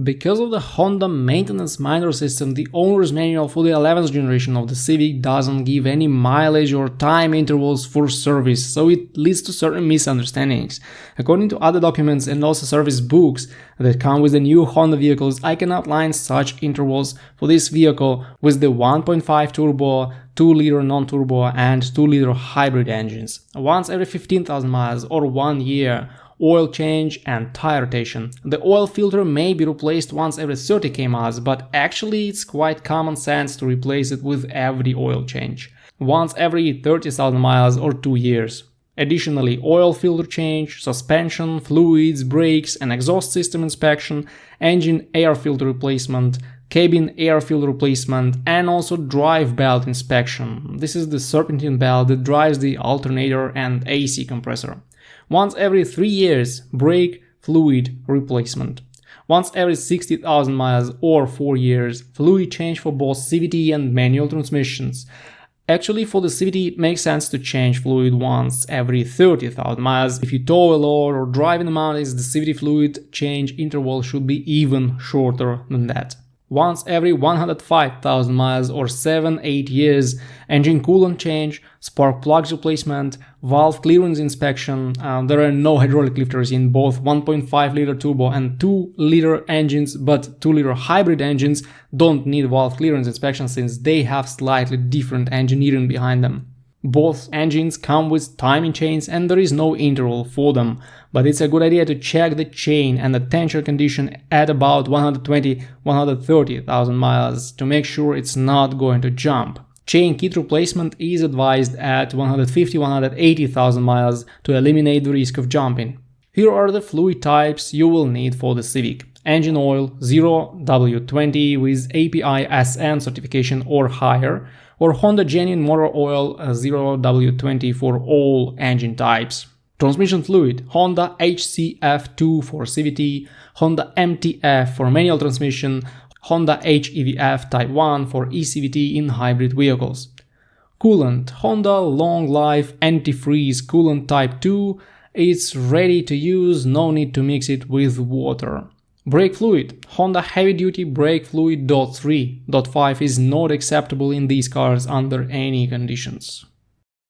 Because of the Honda maintenance manager system, the owner's manual for the 11th generation of the Civic doesn't give any mileage or time intervals for service, so it leads to certain misunderstandings. According to other documents and also service books that come with the new Honda vehicles, I can outline such intervals for this vehicle with the 1.5 turbo, 2-liter non-turbo and 2-liter hybrid engines. Once every 15,000 miles or 1 year, oil change and tire rotation. The oil filter may be replaced once every 30 km, but actually it's quite common sense to replace it with every oil change, once every 30,000 miles or 2 years. Additionally, oil filter change, suspension, fluids, brakes and exhaust system inspection, engine air filter replacement, cabin air filter replacement and also drive belt inspection. This is the serpentine belt that drives the alternator and AC compressor. Once every 3 years, brake fluid replacement. Once every 60,000 miles or 4 years, fluid change for both CVT and manual transmissions. Actually, for the CVT, it makes sense to change fluid once every 30,000 miles. If you tow a load or drive in the mountains, the CVT fluid change interval should be even shorter than that. Once every 105,000 miles or 7-8 years, engine coolant change, spark plugs replacement, valve clearance inspection. There are no hydraulic lifters in both 1.5-liter turbo and 2-liter engines, but 2-liter hybrid engines don't need valve clearance inspection since they have slightly different engineering behind them. Both engines come with timing chains and there is no interval for them, but it's a good idea to check the chain and the tension condition at about 120-130,000 miles to make sure it's not going to jump. Chain kit replacement is advised at 150-180,000 miles to eliminate the risk of jumping. Here are the fluid types you will need for the Civic. Engine oil 0W20 with API SN certification or higher, or Honda genuine motor oil 0W20 for all engine types. Transmission fluid Honda HCF2 for CVT, Honda MTF for manual transmission, Honda HEVF Type 1 for eCVT in hybrid vehicles. Coolant Honda Long Life Antifreeze Coolant Type 2. It's ready to use, no need to mix it with water. Brake fluid Honda Heavy Duty Brake Fluid .3. .5 is not acceptable in these cars under any conditions.